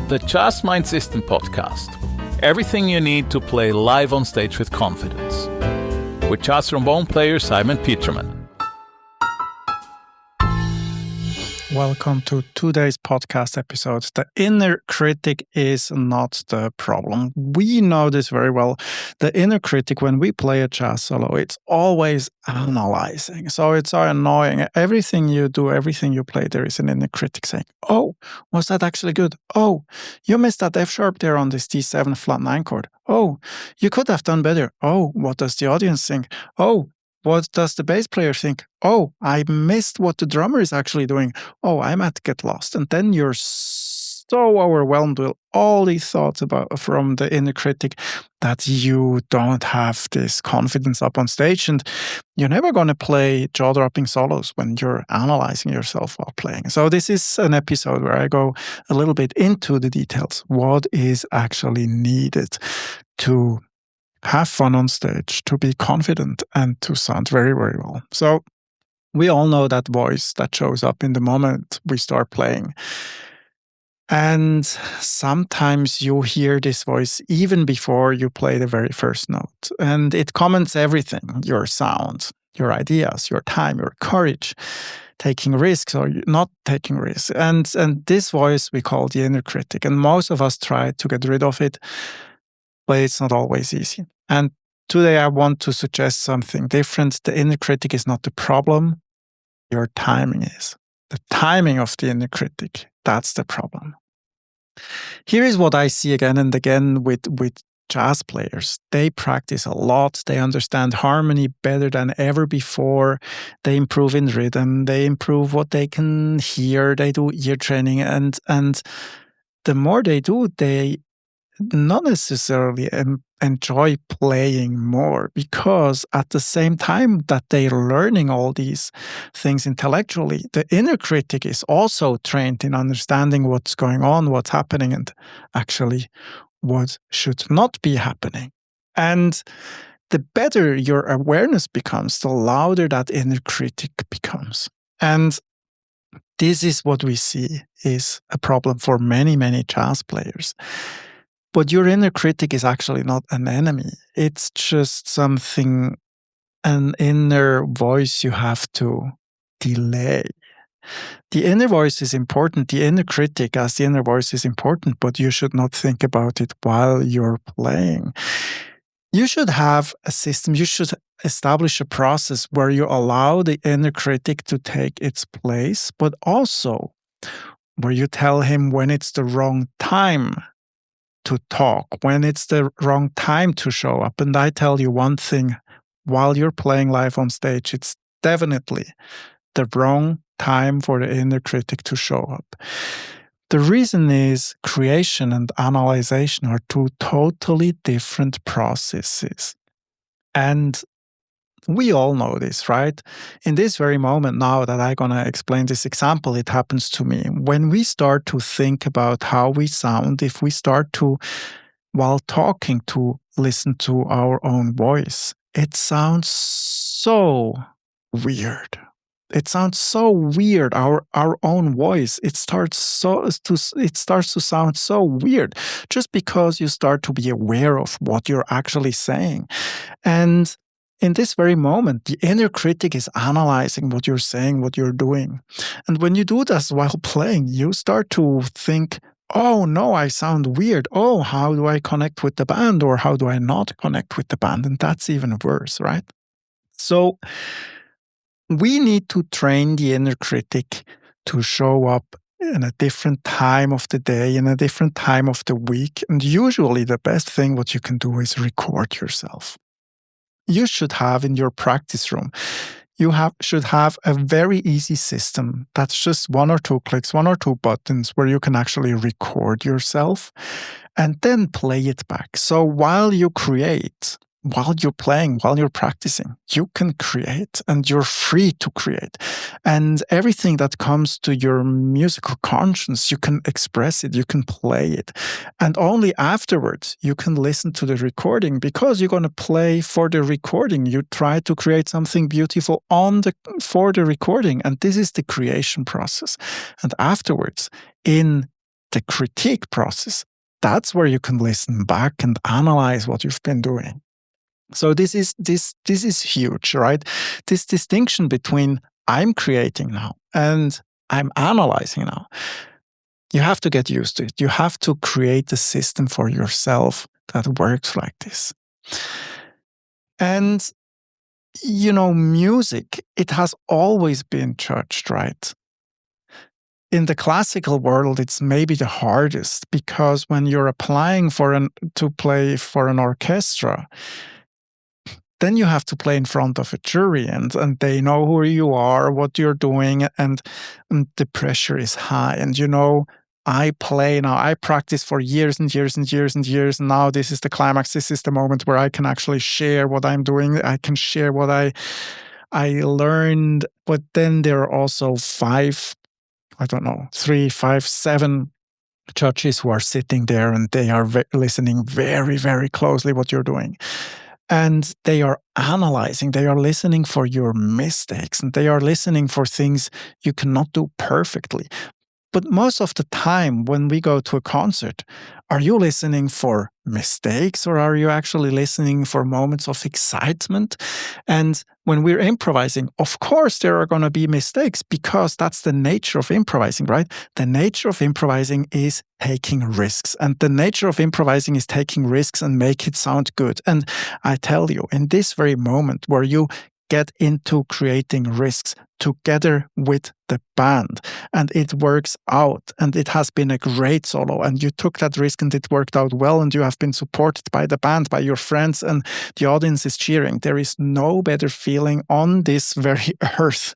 the Jazz Mind System podcast. Everything you need to play live on stage with confidence. With Jazz Trombone player Simon Peterman. Welcome to today's podcast episode. The inner critic is not the problem. We know this very well. The inner critic, when we play a jazz solo, it's always analyzing. So it's so annoying. Everything you do, everything you play, there is an inner critic saying, oh, was that actually good? Oh, you missed that F sharp there on this D7 flat 9 chord. Oh, you could have done better. Oh, what does the audience think? Oh, what does the bass player think? Oh, I missed what the drummer is actually doing. Oh, I might get lost. And then you're so overwhelmed with all these thoughts from the inner critic that you don't have this confidence up on stage, and you're never going to play jaw-dropping solos when you're analyzing yourself while playing. So this is an episode where I go a little bit into the details. What is actually needed to have fun on stage, to be confident, and to sound very, very well. So we all know that voice that shows up in the moment we start playing. And sometimes you hear this voice even before you play the very first note. And it comments everything: your sound, your ideas, your time, your courage, taking risks or not taking risks. And this voice we call the inner critic. And most of us try to get rid of it, but it's not always easy. And today I want to suggest something different. The inner critic is not the problem. Your timing is. The timing of the inner critic, that's the problem. Here is what I see again and again with jazz players. They practice a lot. They understand harmony better than ever before. They improve in rhythm. They improve what they can hear. They do ear training. And the more they do, they not necessarily enjoy playing more, because at the same time that they're learning all these things intellectually, the inner critic is also trained in understanding what's going on, what's happening, and actually what should not be happening. And the better your awareness becomes, the louder that inner critic becomes. And this is what we see is a problem for many, many jazz players. But your inner critic is actually not an enemy. It's just something, an inner voice you have to delay. The inner voice is important. The inner critic as the inner voice is important, but you should not think about it while you're playing. You should have a system. You should establish a process where you allow the inner critic to take its place, but also where you tell him when it's the wrong time to talk, when it's the wrong time to show up. And I tell you one thing, while you're playing live on stage, it's definitely the wrong time for the inner critic to show up. The reason is creation and analyzation are two totally different processes. And we all know this, right? In this very moment now that I'm going to explain this example, it happens to me. When we start to think about how we sound, if we start to, while talking, to listen to our own voice, it sounds so weird. It sounds so weird, our own voice. It starts to sound so weird just because you start to be aware of what you're actually saying. And in this very moment, the inner critic is analyzing what you're saying, what you're doing. And when you do this while playing, you start to think, oh no, I sound weird. Oh, how do I connect with the band, or how do I not connect with the band? And that's even worse, right? So we need to train the inner critic to show up in a different time of the day, in a different time of the week. And usually the best thing what you can do is record yourself. You should have in your practice room, should have a very easy system that's just one or two clicks, one or two buttons where you can actually record yourself and then play it back. So while you create, while you're playing, while you're practicing, you can create, and you're free to create. And everything that comes to your musical conscience, you can express it, you can play it. And only afterwards you can listen to the recording, because you're going to play for the recording. You try to create something beautiful for the recording. And this is the creation process. And afterwards, in the critique process, that's where you can listen back and analyze what you've been doing. So this is huge, right? This distinction between I'm creating now and I'm analyzing now. You have to get used to it. You have to create a system for yourself that works like this. And, music, it has always been judged, right? In the classical world, it's maybe the hardest because when you're applying to play for an orchestra, then you have to play in front of a jury and they know who you are, what you're doing, and the pressure is high. And I play now, I practice for years and years and years and years. And now this is the climax. This is the moment where I can actually share what I'm doing. I can share what I learned. But then there are also 3, 5, 7 judges who are sitting there and they are listening very, very closely what you're doing. And they are analyzing, they are listening for your mistakes, and they are listening for things you cannot do perfectly. But most of the time when we go to a concert, are you listening for mistakes or are you actually listening for moments of excitement? And when we're improvising, of course, there are going to be mistakes because that's the nature of improvising, right? The nature of improvising is taking risks. And the nature of improvising is taking risks and make it sound good. And I tell you, in this very moment where you get into creating risks together with the band and it works out and it has been a great solo and you took that risk and it worked out well and you have been supported by the band, by your friends, and the audience is cheering. There is no better feeling on this very earth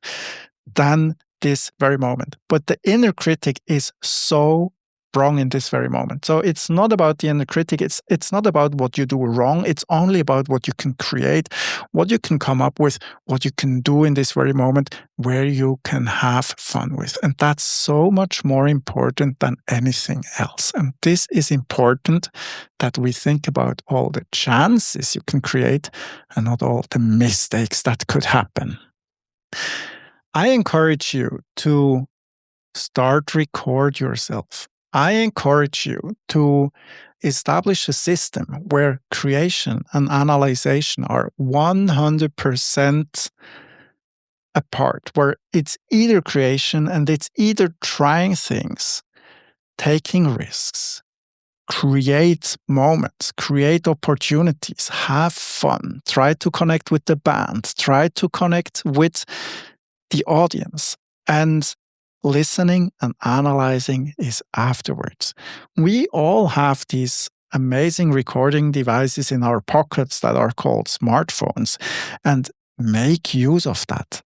than this very moment. But the inner critic is so wrong in this very moment. So it's not about the inner critic. It's not about what you do wrong. It's only about what you can create, what you can come up with, what you can do in this very moment where you can have fun with. And that's so much more important than anything else. And this is important that we think about all the chances you can create and not all the mistakes that could happen. I encourage you to record yourself. I encourage you to establish a system where creation and analyzation are 100% apart, where it's either creation and it's either trying things, taking risks, create moments, create opportunities, have fun, try to connect with the band, try to connect with the audience, and listening and analyzing is afterwards. We all have these amazing recording devices in our pockets that are called smartphones, and make use of that.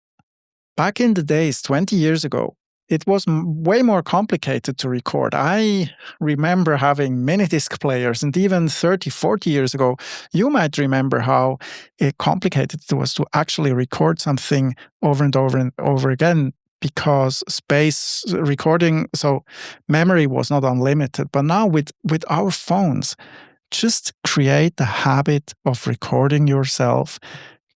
Back in the days, 20 years ago, it was way more complicated to record. I remember having mini disc players, and even 30, 40 years ago, you might remember how complicated it was to actually record something over and over and over again, because space recording, so memory was not unlimited. But now with our phones, just create the habit of recording yourself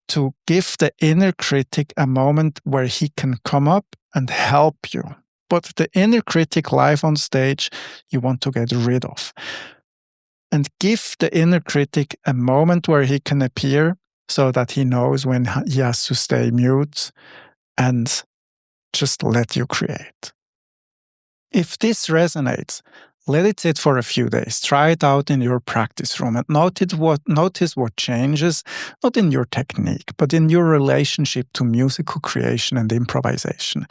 to give the inner critic a moment where he can come up and help you. But the inner critic live on stage, you want to get rid of. And give the inner critic a moment where he can appear so that he knows when he has to stay mute and just let you create. If this resonates, let it sit for a few days. Try it out in your practice room and notice what changes, not in your technique, but in your relationship to musical creation and improvisation.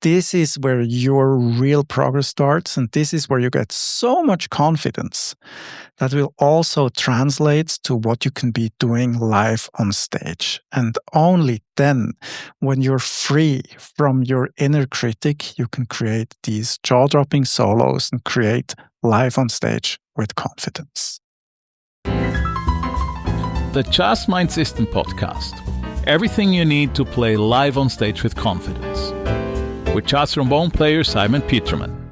This is where your real progress starts, and this is where you get so much confidence that will also translate to what you can be doing live on stage. And only then, when you're free from your inner critic, you can create these jaw-dropping solos and create live on stage with confidence. The Jazz Mind System podcast. Everything you need to play live on stage with confidence. With Jazz Trombone player Simon Peterman.